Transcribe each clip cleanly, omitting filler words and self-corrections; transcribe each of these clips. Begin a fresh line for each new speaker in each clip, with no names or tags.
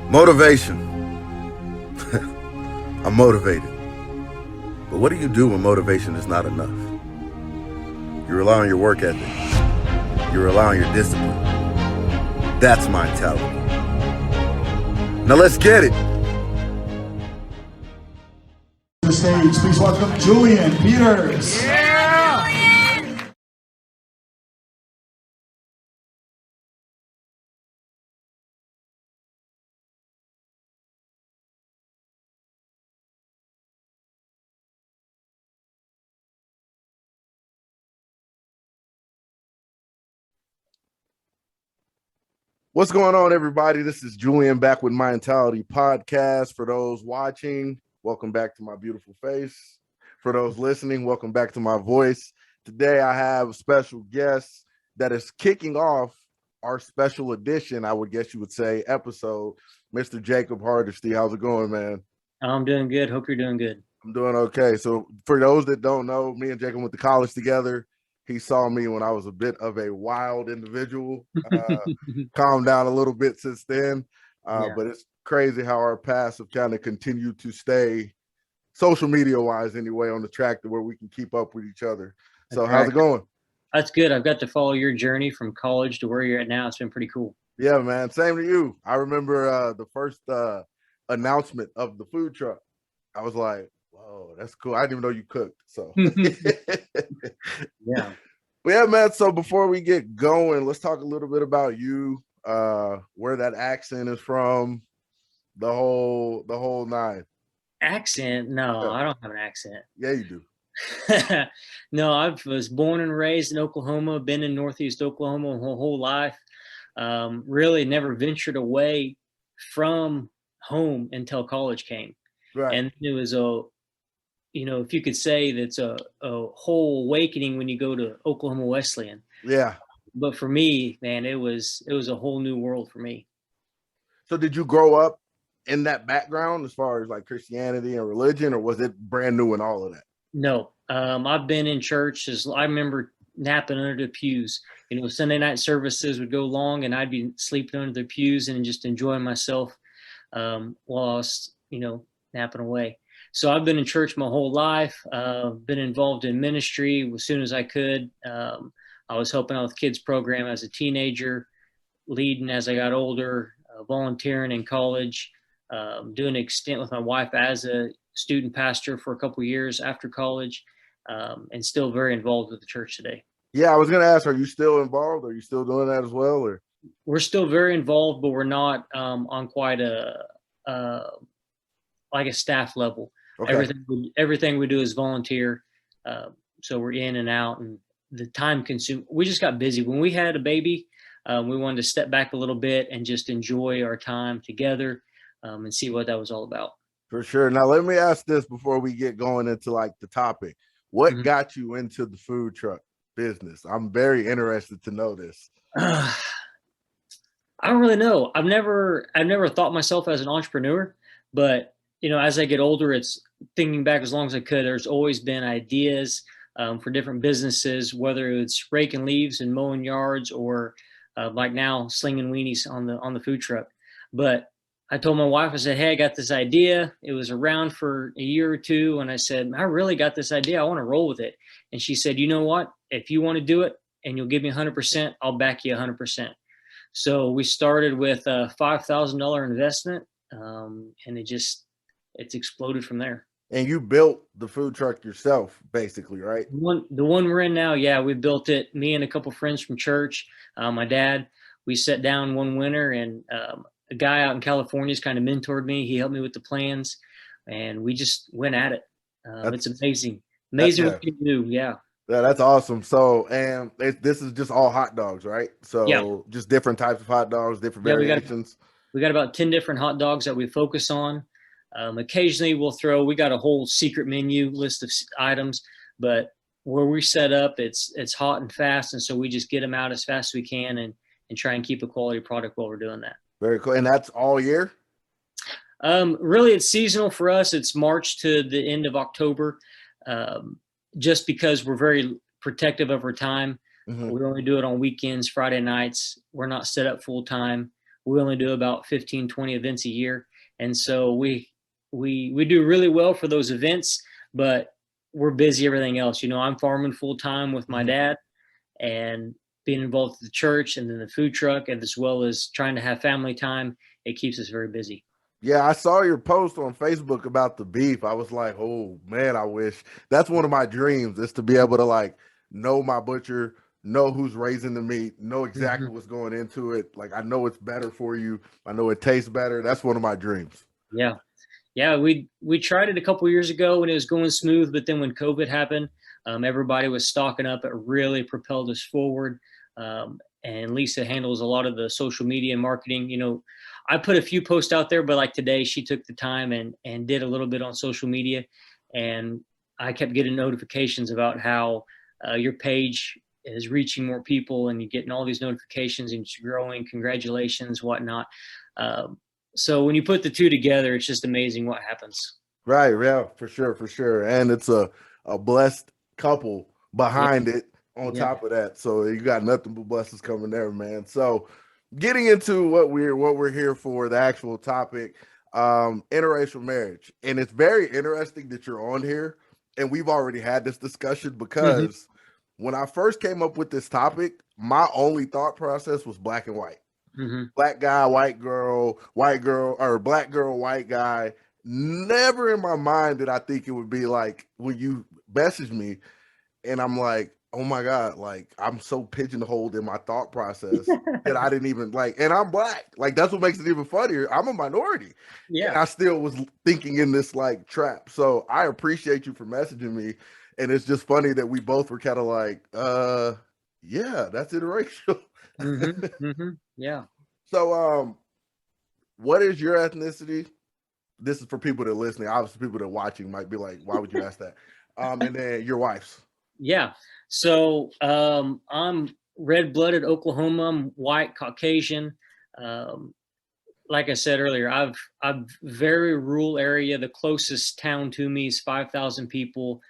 Motivation. I'm motivated. But what do you do when motivation is not enough? You rely on your work ethic. You rely on your discipline. That's my mentality. Now let's get it.
The stage, please welcome Julian Peters.
What's going on, everybody? This is Julian back with My Mentality Podcast. For those watching, welcome back to my beautiful face. For those listening, welcome back to my voice. Today, I have a special guest that is kicking off our special edition, I would guess you would say, episode, Mr. Jacob Hardesty. How's it going, man?
I'm doing good. Hope you're doing good.
I'm doing okay. So for those that don't know, me and Jacob went to college together. He saw me when I was a bit of a wild individual. Calmed down a little bit since then. But it's crazy how our paths have kind of continued to stay, social media-wise anyway, on the track to where we can keep up with each other. So how's it going?
That's good. I've got to follow your journey from college to where you're at now. It's been pretty cool.
Yeah, man. Same to you. I remember the first announcement of the food truck. I was like, whoa, that's cool. I didn't even know you cooked. So
Yeah.
But yeah, man. So before we get going, let's talk a little bit about you, where that accent is from, the whole nine.
Accent? No,
Yeah.
I don't have an accent.
Yeah, you do.
No, I was born and raised in Oklahoma, been in Northeast Oklahoma my whole life. Really never ventured away from home until college came.
Right.
And it was if you could say that's a whole awakening when you go to Oklahoma Wesleyan.
Yeah.
But for me, man, it was a whole new world for me.
So did you grow up in that background as far as like Christianity and religion, or was it brand new in all of that?
No, I've been in church I remember napping under the pews. Sunday night services would go long and I'd be sleeping under the pews and just enjoying myself while I was, napping away. So I've been in church my whole life, been involved in ministry as soon as I could. I was helping out with kids program as a teenager, leading as I got older, volunteering in college, doing an extent with my wife as a student pastor for a couple of years after college, and still very involved with the church today.
Yeah, I was going to ask, are you still involved? Are you still doing that as well? Or
we're still very involved, but we're not on quite like a staff level. Okay. Everything we do is volunteer. So we're in and out, and the time consumed. We just got busy. When we had a baby, we wanted to step back a little bit and just enjoy our time together and see what that was all about.
For sure. Now, let me ask this before we get going into like the topic. What got you into the food truck business? I'm very interested to know this.
I don't really know. I've never thought myself as an entrepreneur, but as I get older, it's thinking back as long as I could. There's always been ideas for different businesses, whether it's raking leaves and mowing yards, or like now slinging weenies on the food truck. But I told my wife, I said, hey, I got this idea. It was around for a year or two. And I said, I really got this idea. I want to roll with it. And she said, you know what? If you want to do it and you'll give me 100%, I'll back you 100%. So we started with a $5,000 investment, and it's exploded from there.
And you built the food truck yourself, basically, right?
The one we're in now, yeah, we built it. Me and a couple friends from church, my dad. We sat down one winter, and a guy out in California has kind of mentored me. He helped me with the plans, and we just went at it. It's amazing what you do. Yeah.
Yeah, that's awesome. So, and this is just all hot dogs, right? So just different types of hot dogs, different variations.
We got about 10 different hot dogs that we focus on. Occasionally we got a whole secret menu list of items, but where we set up, it's hot and fast. And so we just get them out as fast as we can and try and keep a quality product while we're doing that.
Very cool. And that's all year?
Really, it's seasonal for us. It's March to the end of October, just because we're very protective of our time. We only do it on weekends, Friday nights. We're not set up full time. we only do about 15, 20 events a year. And so we do really well for those events, but we're busy everything else. You know, I'm farming full time with my dad and being involved with the church and then the food truck, and as well as trying to have family time. It keeps us very busy.
Yeah, I saw your post on Facebook about the beef. I was like, oh man, I wish that's one of my dreams is to be able to like know my butcher, know who's raising the meat, know exactly what's going into it. Like I know it's better for you. I know it tastes better. That's one of my dreams.
Yeah. Yeah, we tried it a couple years ago when it was going smooth, but then when COVID happened, everybody was stocking up. It really propelled us forward. And Lisa handles a lot of the social media and marketing. You know, I put a few posts out there, but like today, she took the time and did a little bit on social media, and I kept getting notifications about how your page is reaching more people, and you're getting all these notifications, and it's growing. Congratulations, whatnot. So when you put the two together, it's just amazing what happens.
Right, yeah, for sure. And it's a blessed couple behind it on top of that. So you got nothing but blessings coming there, man. So getting into what we're here for, the actual topic, interracial marriage. And it's very interesting that you're on here. And we've already had this discussion because when I first came up with this topic, my only thought process was black and white. Black guy, white girl, or black girl, white guy. Never in my mind did I think it would be like when you message me and I'm like, oh my God, like I'm so pigeonholed in my thought process that I didn't even like, and I'm black. Like that's what makes it even funnier. I'm a minority. Yeah. And I still was thinking in this like trap. So I appreciate you for messaging me. And it's just funny that we both were kind of like, yeah, that's interracial.
Yeah.
So, what is your ethnicity? This is for people that are listening. Obviously, people that are watching might be like, why would you ask that? And then your wife's.
Yeah. So, I'm red-blooded Oklahoma. I'm white, Caucasian. Like I said earlier, I'm very rural area. The closest town to me is 5,000 people.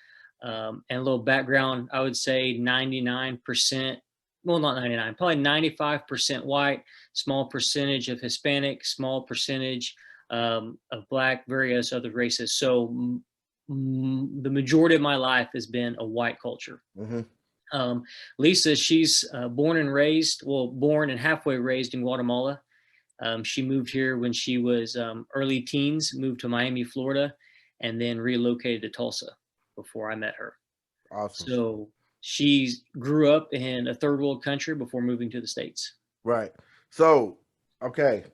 And a little background, I would say 99%. Well, not 99, probably 95% white, small percentage of Hispanic, small percentage of Black, various other races. So the majority of my life has been a white culture. Liza, she's born and halfway raised in Guatemala. She moved here when she was early teens, moved to Miami, Florida, and then relocated to Tulsa before I met her.
Awesome.
So she grew up in a third world country before moving to the States.
Right. So, okay,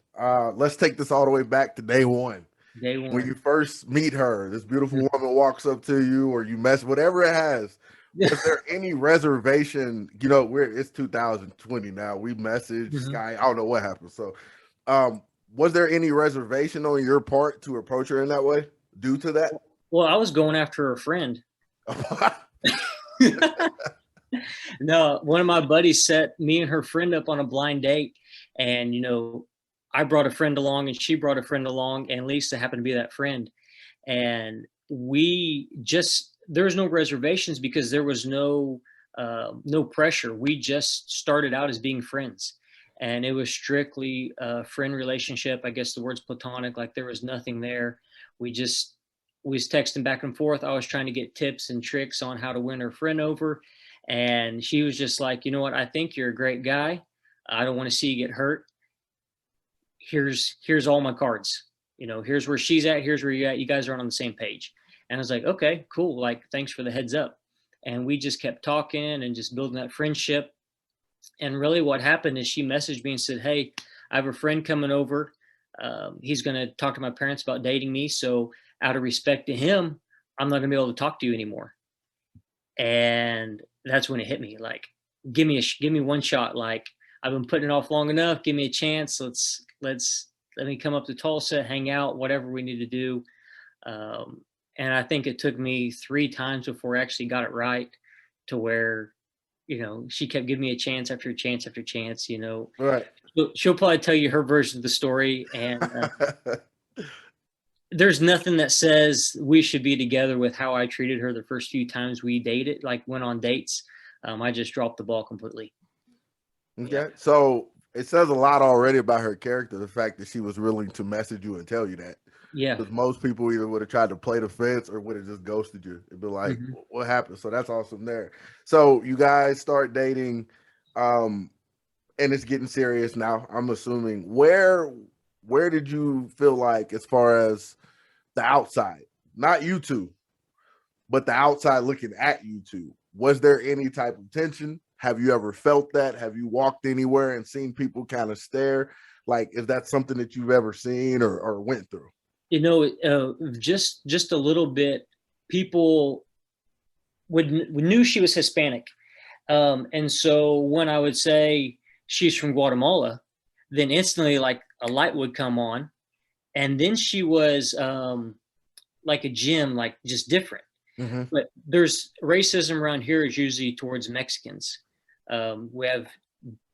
let's take this all the way back to day one.
Day one.
When you first meet her, this beautiful woman walks up to you, or you mess, whatever it has. Was there any reservation? You know, it's 2020 now. We messaged Sky. I don't know what happened. So, was there any reservation on your part to approach her in that way due to that?
Well, I was going after a friend. No, one of my buddies set me and her friend up on a blind date, and you know, I brought a friend along and she brought a friend along, and Lisa happened to be that friend. And there's no reservations because there was no pressure. We just started out as being friends, and it was strictly a friend relationship. I guess the word's platonic, like there was nothing there. We was texting back and forth. I was trying to get tips and tricks on how to win her friend over. And she was just like, you know what? I think you're a great guy. I don't want to see you get hurt. Here's all my cards. You know, here's where she's at. Here's where you're at. You guys are on the same page. And I was like, okay, cool. Like, thanks for the heads up. And we just kept talking and just building that friendship. And really what happened is she messaged me and said, hey, I have a friend coming over. He's going to talk to my parents about dating me. So out of respect to him, I'm not gonna be able to talk to you anymore. And that's when it hit me. Like, give me one shot. Like, I've been putting it off long enough. Give me a chance. Let me come up to Tulsa, hang out, whatever we need to do. And I think it took me 3 times before I actually got it right, to where, you know, she kept giving me a chance after chance after chance, you know.
Right.
She'll probably tell you her version of the story. And there's nothing that says we should be together with how I treated her the first few times we went on dates. I just dropped the ball completely.
Okay. Yeah. So it says a lot already about her character, the fact that she was willing to message you and tell you that.
Yeah.
Because most people either would have tried to play the fence or would have just ghosted you. It'd be like,
Mhm.
what happened? So that's awesome there. So you guys start dating, and it's getting serious now. I'm assuming. Where did you feel like, as far as the outside, not you two, but the outside looking at you two, was there any type of tension? Have you ever felt that? Have you walked anywhere and seen people kind of stare? Like, is that something that you've ever seen or went through?
You know, just a little bit. People knew she was Hispanic, and so when I would say she's from Guatemala, then instantly like a light would come on, and then she was like a gem, like just different.
Mm-hmm.
But there's racism around here is usually towards Mexicans. We have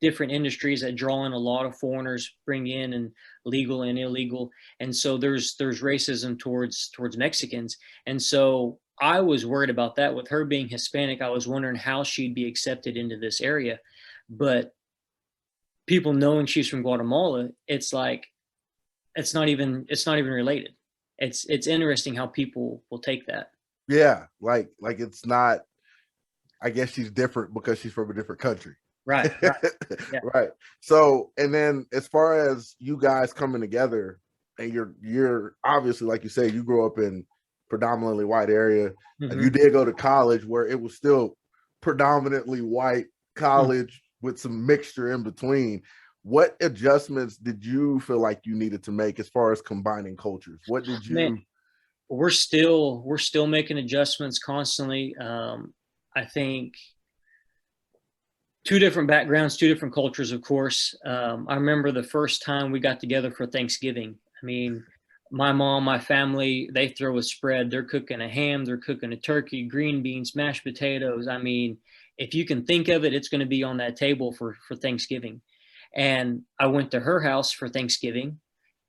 different industries that draw in a lot of foreigners, bring in and legal and illegal, and so there's racism towards Mexicans, and so I was worried about that with her being Hispanic. I was wondering how she'd be accepted into this area, but people knowing she's from Guatemala, it's like it's not even related. It's interesting how people will take that.
Yeah, like it's not. I guess she's different because she's from a different country.
Right, right, yeah.
Right. So, and then as far as you guys coming together, and you're obviously, like you say, you grew up in predominantly white area, and you
Mhm.
did go to college where it was still predominantly white college with some mixture in between. What adjustments did you feel like you needed to make as far as combining cultures? What did
Man,
you?
we're still making adjustments constantly. I think two different backgrounds, two different cultures, of course. I remember the first time we got together for Thanksgiving. I mean, my mom, my family, they throw a spread. They're cooking a ham, they're cooking a turkey, green beans, mashed potatoes. I mean, if you can think of it, it's going to be on that table for Thanksgiving. And I went to her house for Thanksgiving,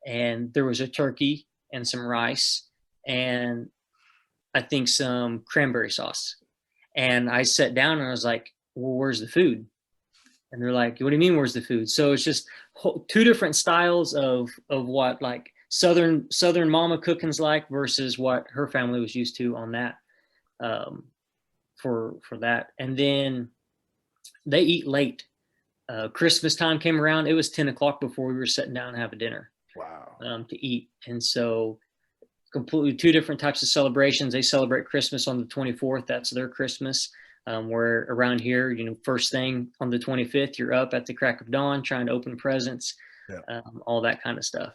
and there was a turkey and some rice, and I think some cranberry sauce. And I sat down and I was like, well, where's the food? And they're like, what do you mean, where's the food? So it's just two different styles of what like Southern mama cooking's like versus what her family was used to on that, um, for that. And then they eat late. Christmas time came around. It was 10 o'clock before we were sitting down and have a dinner,
Wow.
to eat. And so completely two different types of celebrations. They celebrate Christmas on the 24th. That's their Christmas. Where around here, first thing on the 25th, you're up at the crack of dawn trying to open presents,
Yeah.
all that kind of stuff.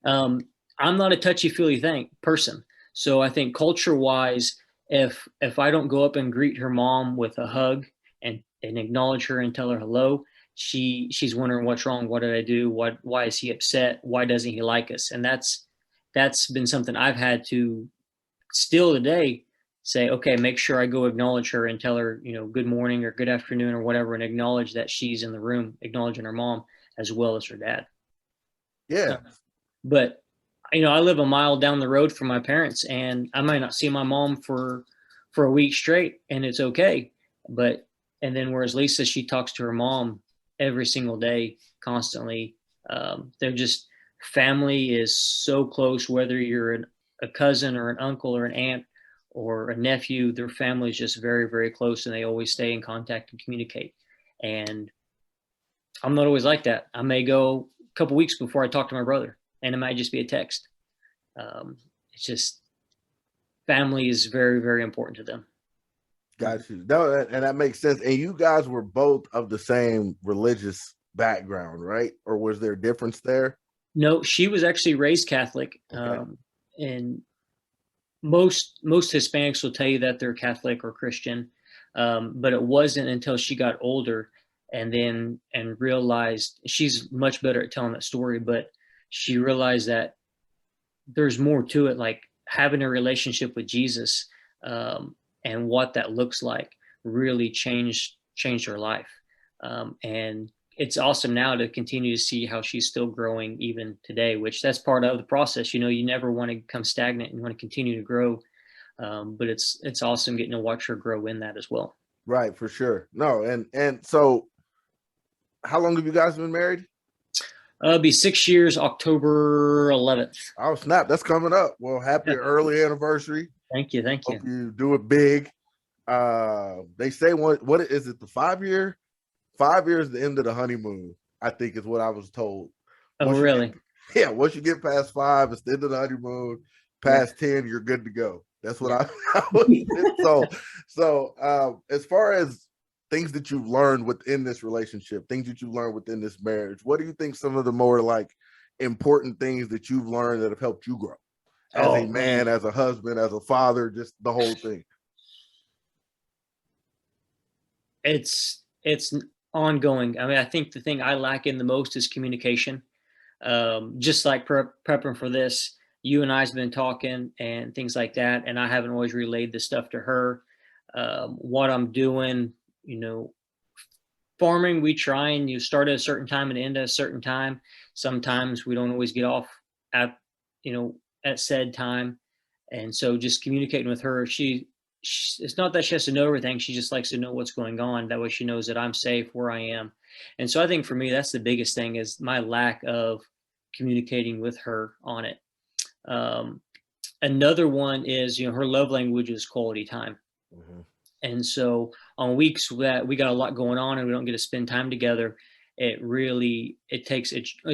I'm not a touchy-feely person. So I think culture-wise, if I don't go up and greet her mom with a hug and acknowledge her and tell her hello, she's wondering what's wrong. What did I do? Why is he upset? Why doesn't he like us? And that's been something I've had to still today say, okay, make sure I go acknowledge her and tell her, good morning or good afternoon or whatever, and acknowledge that she's in the room, acknowledging her mom as well as her dad.
Yeah.
But I live a mile down the road from my parents, and I might not see my mom for a week straight, and it's okay. But and then whereas Lisa, she talks to her mom every single day, constantly. They're just family is so close, whether you're a cousin or an uncle or an aunt or a nephew. Their family is just very, very close, and they always stay in contact and communicate. And I'm not always like that. I may go a couple weeks before I talk to my brother, and it might just be a text. It's just family is very, very important to them.
Got you. No, and that makes sense. And you guys were both of the same religious background, right? Or was there a difference there?
No, she was actually raised Catholic,
Okay.
and most Hispanics will tell you that they're Catholic or Christian, but it wasn't until she got older and realized she's much better at telling that story. But she realized that there's more to it, like having a relationship with Jesus, and what that looks like really changed her life. And it's awesome now to continue to see how she's still growing even today, which that's part of the process. You never want to become stagnant. You want to continue to grow. But it's awesome getting to watch her grow in that as well.
Right, for sure. No, and so how long have you guys been married?
It'll be 6 years, October 11th.
Oh, snap. That's coming up. Well, happy
Yeah.
early anniversary.
Thank you. Thank you.
Hope you do it big. They say what is it, the 5 year? 5 years, the end of the honeymoon, I think is what I was told.
Oh, really?
Once you get past 5, it's the end of the honeymoon. Past 10, you're good to go. That's what I was. So as far as things that you've learned within this relationship, things that you've learned within this marriage, what do you think some of the more like important things that you've learned that have helped you grow as a man, as a husband, as a father, just the whole thing?
It's ongoing. I mean, I think the thing I lack in the most is communication. Just like prepping for this, you and I's been talking and things like that, and I haven't always relayed the stuff to her. What I'm doing, farming, we try and you start at a certain time and end at a certain time. Sometimes we don't always get off at at said time, and so just communicating with her, it's not that she has to know everything. She just likes to know what's going on. That way she knows that I'm safe where I am. And so I think for me, that's the biggest thing is my lack of communicating with her on it. Another one is, her love language is quality time. Mm-hmm. And so on weeks that we got a lot going on and we don't get to spend time together, it's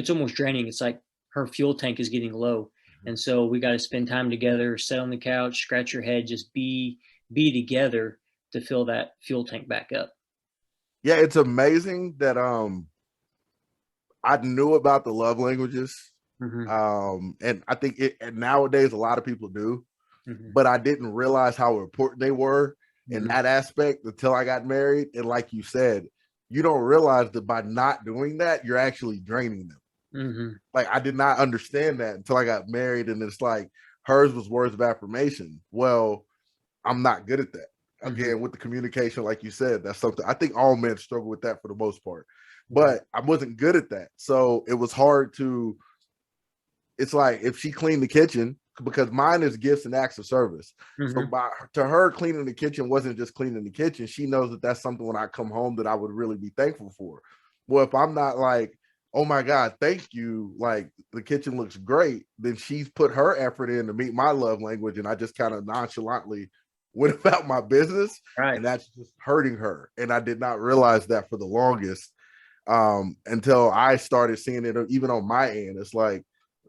almost draining. It's like her fuel tank is getting low. Mm-hmm. And so we got to spend time together, sit on the couch, scratch your head, just be together to fill that fuel tank back up.
Yeah, it's amazing that I knew about the love languages. Mm-hmm. And I think nowadays a lot of people do, mm-hmm. but I didn't realize how important they were in that aspect until I got married. And like you said, you don't realize that by not doing that, you're actually draining them. Mm-hmm. Like I did not understand that until I got married, and it's like hers was words of affirmation. Well, I'm not good at that. Again, mm-hmm. with the communication, like you said, that's something I think all men struggle with that for the most part. But I wasn't good at that. So it was hard to, it's like if she cleaned the kitchen, because mine is gifts and acts of service. Mm-hmm. So to her, cleaning the kitchen wasn't just cleaning the kitchen. She knows that that's something when I come home that I would really be thankful for. Well, if I'm not like, oh my God, thank you, like the kitchen looks great, then she's put her effort in to meet my love language, and I just kind of nonchalantly went about my business, right. And that's just hurting her. And I did not realize that for the longest until I started seeing it even on my end. It's like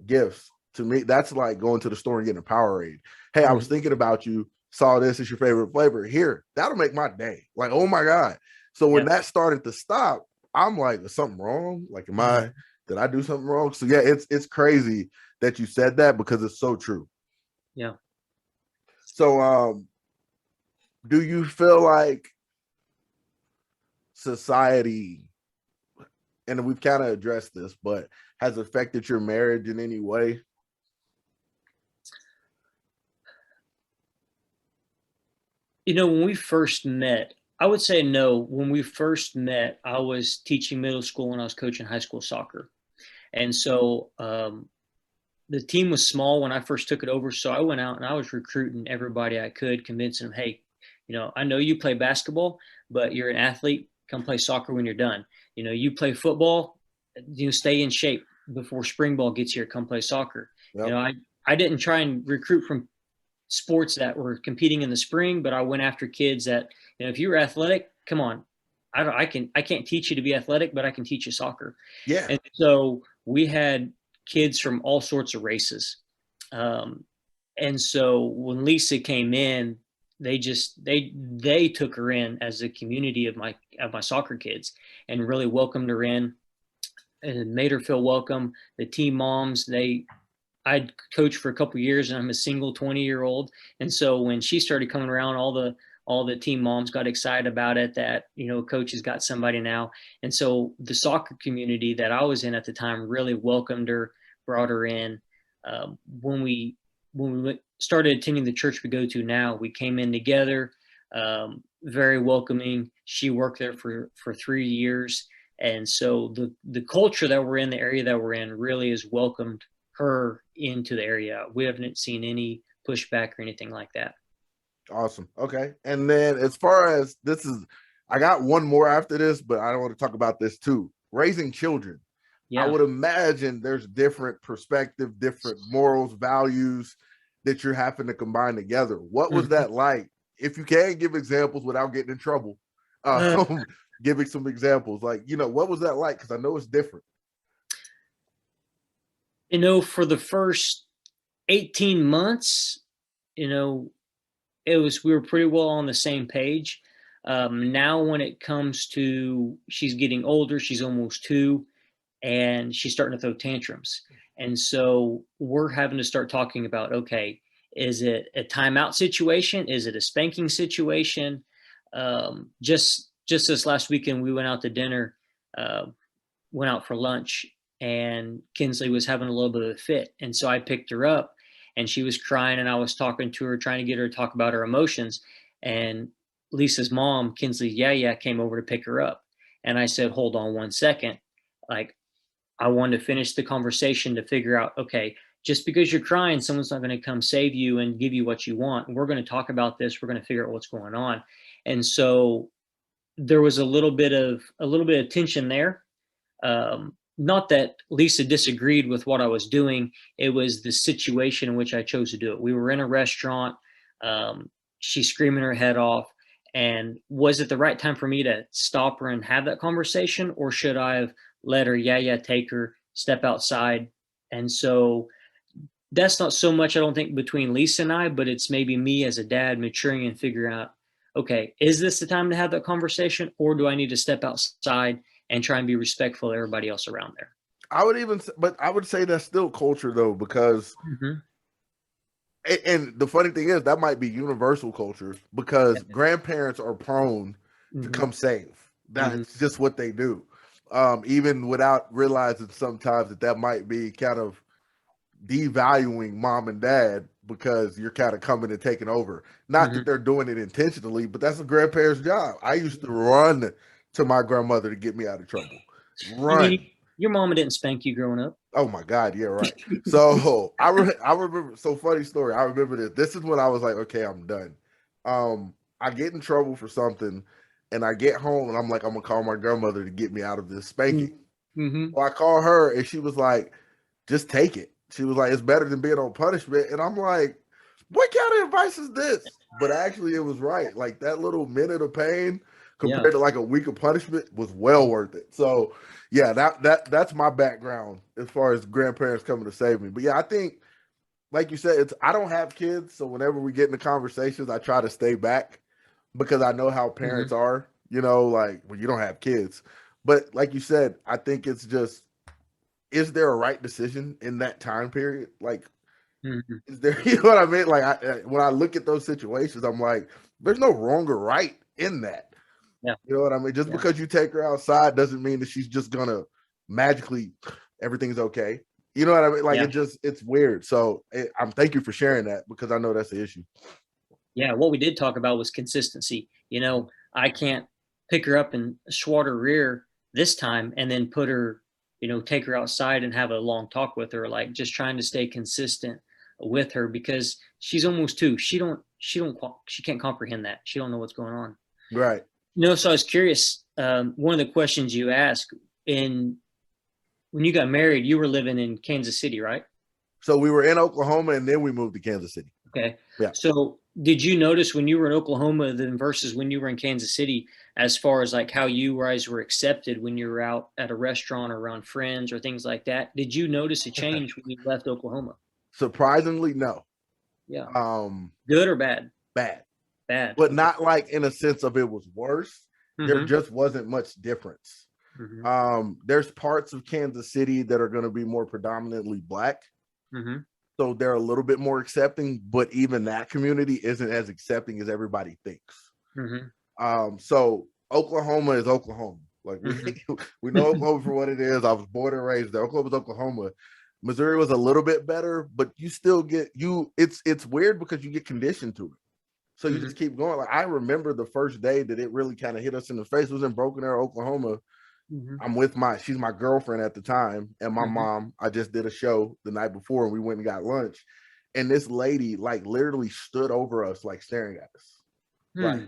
gifts. To me, that's like going to the store and getting a Powerade. Hey, I was thinking about you, saw this, is your favorite flavor. Here, that'll make my day. Like, oh my God. So when that started to stop, I'm like, is something wrong? Like, did I do something wrong? So yeah, it's crazy that you said that because it's so true.
Yeah.
So do you feel like society, and we've kind of addressed this, but has affected your marriage in any way?
When we first met, I would say no. When we first met, I was teaching middle school and I was coaching high school soccer. And so the team was small when I first took it over. So I went out and I was recruiting everybody I could, convincing them, hey, I know you play basketball, but you're an athlete. Come play soccer when you're done. You play football, stay in shape before spring ball gets here. Come play soccer. Yep. I didn't try and recruit from sports that were competing in the spring, but I went after kids that, if you were athletic, come on, I can't teach you to be athletic, but I can teach you soccer.
Yeah.
And so we had kids from all sorts of races. And so when Lisa came in, they took her in as a community of my soccer kids and really welcomed her in and made her feel welcome. The team moms, I'd coached for a couple of years and I'm a single 20-year-old. And so when she started coming around, all the team moms got excited about it, that, coach has got somebody now. And so the soccer community that I was in at the time really welcomed her, brought her in. When we started attending the church we go to now, we came in together, very welcoming. She worked there for 3 years. And so the culture that we're in, the area that we're in, really has welcomed her into the area. We haven't seen any pushback or anything like that.
Awesome. Okay. And then as far as I got one more after this, but I don't want to talk about this too. raising children. I
Yeah.
would imagine there's different perspective, different morals, values that you're having to combine together. What was that like? If you can give examples without getting in trouble, giving some examples, like, you know, what was that like? Because I know it's different.
You know, for the first 18 months, you know, we were pretty well on the same page. Now when it comes to, she's getting older, she's almost 2, and she's starting to throw tantrums. And so we're having to start talking about, okay, is it a timeout situation? Is it a spanking situation? Just this last weekend, we went out to dinner, uh, went out for lunch, and Kinsley was having a little bit of a fit. And so I picked her up, and she was crying, and I was talking to her, trying to get her to talk about her emotions. And Lisa's mom, Kinsley, came over to pick her up. And I said, hold on one second. Like, I wanted to finish the conversation to figure out, okay, just because you're crying, someone's not going to come save you and give you what you want. We're going to talk about this. We're going to figure out what's going on. And so there was a little bit of tension there. Not that Lisa disagreed with what I was doing. It was the situation in which I chose to do it. We were in a restaurant. She's screaming her head off. And was it the right time for me to stop her and have that conversation? Or should I have let her, take her, step outside? And so that's not so much, I don't think, between Lisa and I, but it's maybe me as a dad maturing and figuring out, okay, is this the time to have that conversation? Or do I need to step outside and try and be respectful of everybody else around there?
I would say that's still culture though, because and the funny thing is that might be universal culture, because grandparents are prone to come save. That's just what they do. Even without realizing sometimes that might be kind of devaluing mom and dad, because you're kind of coming and taking over. Not that they're doing it intentionally, but that's a grandparent's job. I used to run to my grandmother to get me out of trouble. Run.
Your mama didn't spank you growing up.
Oh my God, yeah, right. So I remember. So funny story. I remember this. This is when I was like, okay, I'm done. I get in trouble for something, and I get home, and I'm like, I'm gonna call my grandmother to get me out of this spanking. So I call her, and she was like, just take it. She was like, it's better than being on punishment. And I'm like, what kind of advice is this? But actually, it was right. Like, that little minute of pain compared to like a week of punishment was well worth it. So yeah, that's my background as far as grandparents coming to save me. But yeah, I think, like you said, I don't have kids, so whenever we get into conversations, I try to stay back, because I know how parents are, you know, like when you don't have kids. But like you said, I think it's just, is there a right decision in that time period? Like, is there, you know what I mean? Like, when I look at those situations, I'm like, there's no wrong or right in that.
Yeah.
You know what I mean? Just because you take her outside doesn't mean that she's just gonna magically, everything's okay. You know what I mean? Like, it's weird. So thank you for sharing that, because I know that's the issue.
Yeah, what we did talk about was consistency. You know, I can't pick her up and swat her rear this time and then put her, take her outside and have a long talk with her. Like, just trying to stay consistent with her, because she's almost 2. She can't comprehend that. She don't know what's going on.
Right.
So I was curious. One of the questions you asked, when you got married, you were living in Kansas City, right?
So we were in Oklahoma, and then we moved to Kansas City.
Okay.
Yeah.
So did you notice when you were in Oklahoma then versus when you were in Kansas City, as far as like how you guys were accepted when you were out at a restaurant or around friends or things like that? Did you notice a change when you left Oklahoma?
Surprisingly, no.
Yeah. Good or bad?
Bad.
Bad.
But not like in a sense of it was worse. There just wasn't much difference. There's parts of Kansas City that are going to be more predominantly Black. So they're a little bit more accepting, but even that community isn't as accepting as everybody thinks. So Oklahoma is Oklahoma. Like, we know Oklahoma for what it is. I was born and raised there. Oklahoma's Oklahoma. Missouri was a little bit better, but you still get it's weird because you get conditioned to it. So you just keep going. Like, I remember the first day that it really kind of hit us in the face was in Broken Arrow, Oklahoma. I'm with she's my girlfriend at the time, and my mom. I just did a show the night before, and we went and got lunch. And this lady, like, literally stood over us, like, staring at us. Like,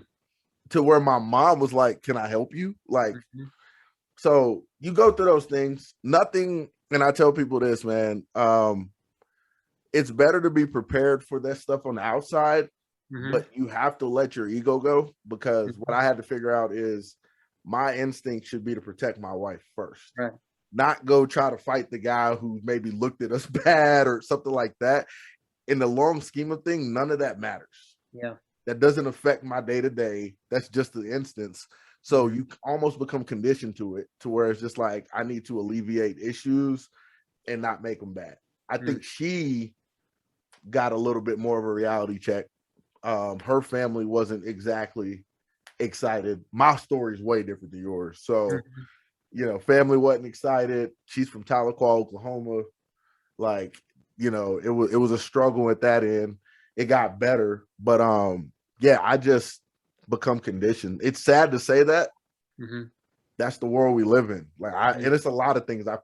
to where my mom was like, "Can I help you?" Like, So you go through those things, nothing. And I tell people this, man, it's better to be prepared for that stuff on the outside, but you have to let your ego go, because what I had to figure out is my instinct should be to protect my wife first,
Right.
not go try to fight the guy who maybe looked at us bad or something like that. In the long scheme of things, none of that matters.
Yeah.
That doesn't affect my day-to-day. That's just the instance. So you almost become conditioned to it, to where it's just like, I need to alleviate issues and not make them bad. I think she got a little bit more of a reality check. Her family wasn't exactly excited. My story is way different than yours. So, family wasn't excited. She's from Tahlequah, Oklahoma. Like, it was a struggle at that end. It got better, but I just become conditioned. It's sad to say that. That's the world we live in. Like, and it's a lot of things I've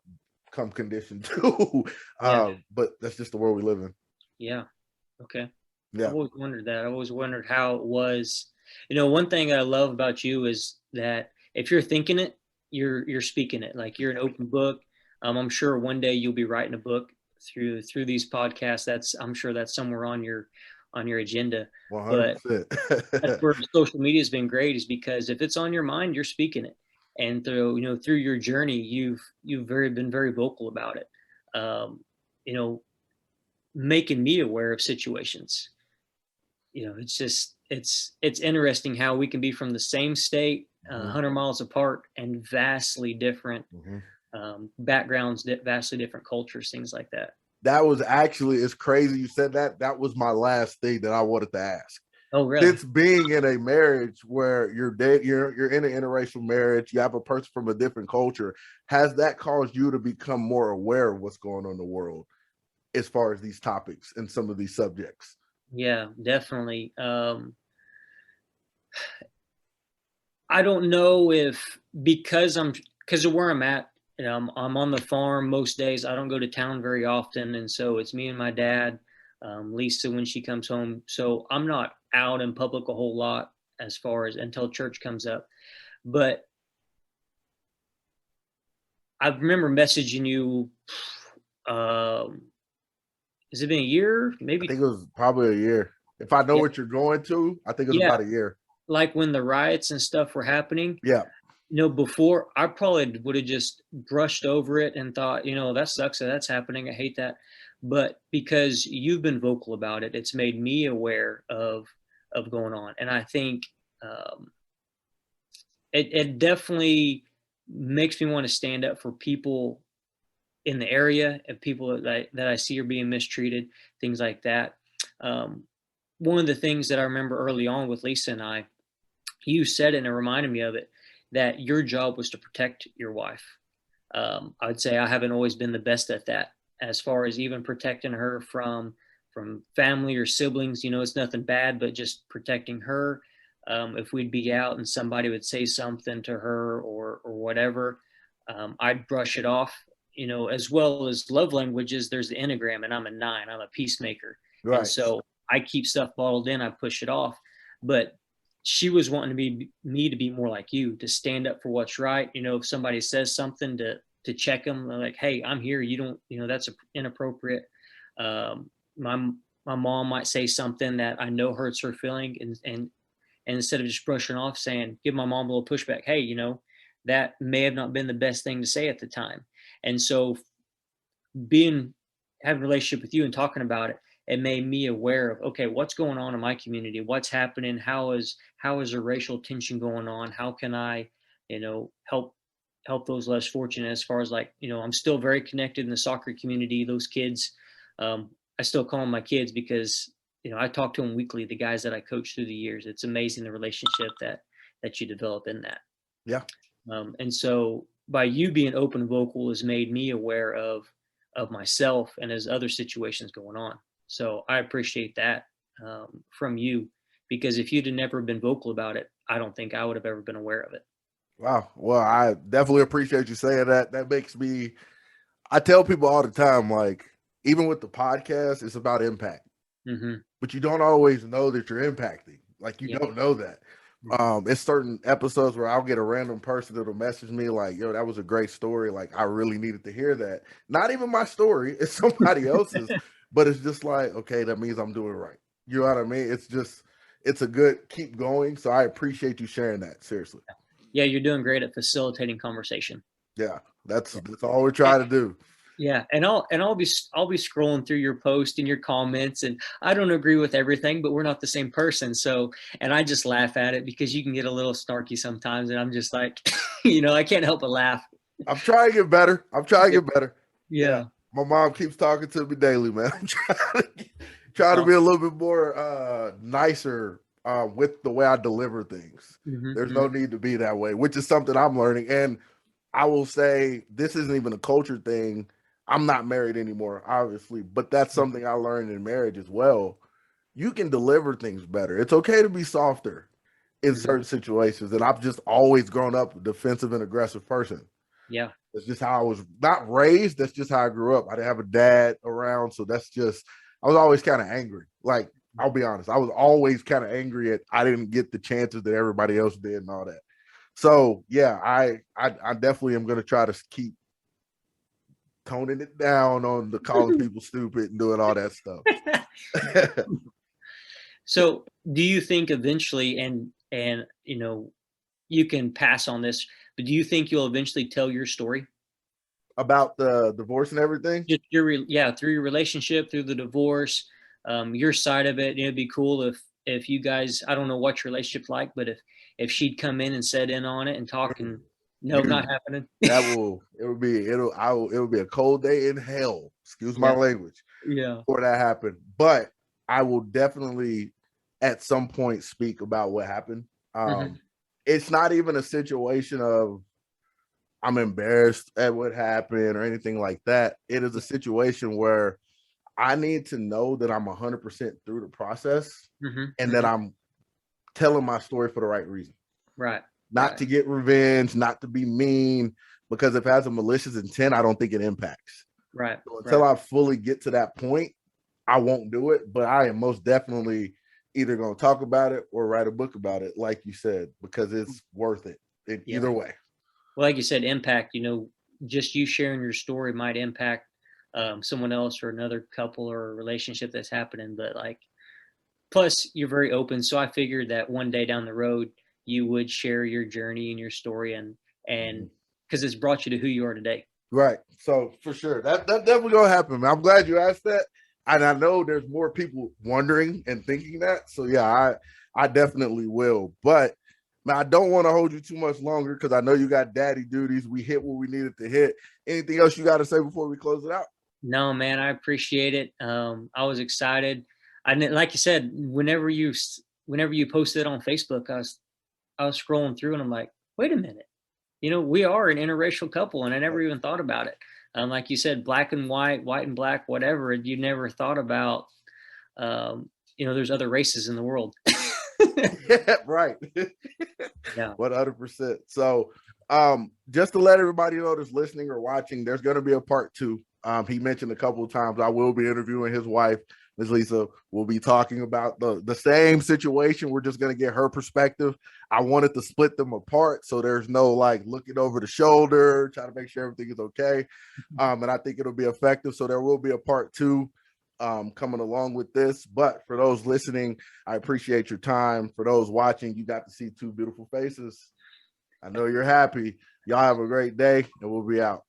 become conditioned to. But that's just the world we live in.
Yeah. Okay.
Yeah.
I've always wondered that. I've always wondered how it was. One thing I love about you is that if you're thinking it, you're speaking it. Like, you're an open book. I'm sure one day you'll be writing a book through these podcasts. I'm sure that's somewhere on your agenda.
100%.
But that's where social media has been great, is because if it's on your mind, you're speaking it. And through your journey, you've been very vocal about it. Making me aware of situations. It's just, it's interesting how we can be from the same state, 100 miles apart, and vastly different backgrounds, vastly different cultures, things like that.
That was actually, it's crazy you said that. That was my last thing that I wanted to ask.
Oh, really?
Since being in a marriage where you're in an interracial marriage, you have a person from a different culture, has that caused you to become more aware of what's going on in the world as far as these topics and some of these subjects?
Yeah, definitely. I don't know if because of where I'm at, I'm on the farm most days. I don't go to town very often, and so it's me and my dad, Lisa when she comes home. So I'm not out in public a whole lot as far as until church comes up. But I remember messaging you. Has it been a year? Maybe.
I think it was probably a year. If I know what you're going to, I think it was about a year.
Like when the riots and stuff were happening.
Yeah.
Before, I probably would have just brushed over it and thought, that sucks that that's happening. I hate that. But because you've been vocal about it, it's made me aware of going on. And I think it definitely makes me want to stand up for people in the area, and people that I see are being mistreated, things like that. One of the things that I remember early on with Lisa and I, you said it and it reminded me of it, that your job was to protect your wife. I'd say I haven't always been the best at that, as far as even protecting her from family or siblings. It's nothing bad, but just protecting her. If we'd be out and somebody would say something to her or whatever, I'd brush it off. As well as love languages, there's the Enneagram, and I'm a 9. I'm a peacemaker. Right. And so I keep stuff bottled in. I push it off. But she was wanting me to be more like you, to stand up for what's right. If somebody says something, to check them, like, hey, I'm here. You don't, that's inappropriate. My mom might say something that I know hurts her feeling, and instead of just brushing off, saying, give my mom a little pushback. Hey, that may have not been the best thing to say at the time. And so having a relationship with you and talking about it, it made me aware of, okay, what's going on in my community? What's happening? How is a racial tension going on? How can I, help those less fortunate, as far as like, I'm still very connected in the soccer community. Those kids, I still call them my kids because, I talk to them weekly, the guys that I coach through the years. It's amazing the relationship that you develop in that.
Yeah.
And so by you being open and vocal has made me aware of myself and as other situations going on. So I appreciate that from you, because if you'd have never been vocal about it, I don't think I would have ever been aware of it.
Wow. Well, I definitely appreciate you saying that. That makes me, I tell people all the time, like, even with the podcast, it's about impact. But you don't always know that you're impacting. Like, you don't know that. It's certain episodes where I'll get a random person that'll message me like, yo, that was a great story. Like, I really needed to hear that. Not even my story, it's somebody else's, but it's just like, okay, that means I'm doing right. You know what I mean? It's a good keep going. So I appreciate you sharing that. Seriously.
Yeah, you're doing great at facilitating conversation.
Yeah, that's all we're trying to do.
Yeah, and I'll be scrolling through your post and your comments, and I don't agree with everything, but we're not the same person. So, and I just laugh at it because you can get a little snarky sometimes, and I'm just like, I can't help but laugh.
I'm trying to get better.
Yeah.
My mom keeps talking to me daily, man. I'm trying to be a little bit more nicer with the way I deliver things. There's no need to be that way, which is something I'm learning. And I will say this isn't even a culture thing. I'm not married anymore, obviously, but that's something I learned in marriage as well. You can deliver things better. It's okay to be softer in certain situations. And I've just always grown up a defensive and aggressive person.
Yeah.
That's just how I was not raised. That's just how I grew up. I didn't have a dad around. So I was always kind of angry. Like, I'll be honest. I was always kind of angry at I didn't get the chances that everybody else did and all that. So yeah, I definitely am going to try to keep toning it down on the calling people stupid and doing all that stuff.
So do you think eventually, and you can pass on this, but do you think you'll eventually tell your story
about the divorce and everything?
Just through your relationship, through the divorce, your side of it? It'd be cool if you guys, I don't know what your relationship's like, but if she'd come in and sit in on it and talk, and no, not happening.
It would be a cold day in hell. Excuse my language.
Yeah.
For that happened. But I will definitely at some point speak about what happened. It's not even a situation of I'm embarrassed at what happened or anything like that. It is a situation where I need to know that I'm 100% through the process and that I'm telling my story for the right reason.
Right.
Not to get revenge, not to be mean, because if it has a malicious intent, I don't think it impacts.
Right.
So until I fully get to that point, I won't do it. But I am most definitely either going to talk about it or write a book about it, like you said, because it's worth it in either way.
Well, like you said, impact, just you sharing your story might impact someone else or another couple or a relationship that's happening. But plus you're very open. So I figured that one day down the road, you would share your journey and your story and because it's brought you to who you are today.
Right. So for sure, that definitely gonna happen, man. I'm glad you asked that. And I know there's more people wondering and thinking that. So yeah, I definitely will. But man, I don't want to hold you too much longer because I know you got daddy duties. We hit what we needed to hit. Anything else you got to say before we close it out?
No, man, I appreciate it. I was excited. Like you said, whenever you posted it on Facebook, I was scrolling through and I'm like, wait a minute, we are an interracial couple, and I never even thought about it. Like you said, black and white, white and black, whatever. And you never thought about, there's other races in the world.
Yeah, right.
Yeah.
100%. So just to let everybody know that's listening or watching, there's going to be a part 2. He mentioned a couple of times I will be interviewing his wife, Ms. Liza. We'll be talking about the same situation. We're just going to get her perspective. I wanted to split them apart so there's no looking over the shoulder, trying to make sure everything is okay. And I think it'll be effective. So there will be a part 2 coming along with this. But for those listening, I appreciate your time. For those watching, you got to see 2 beautiful faces. I know you're happy. Y'all have a great day, and we'll be out.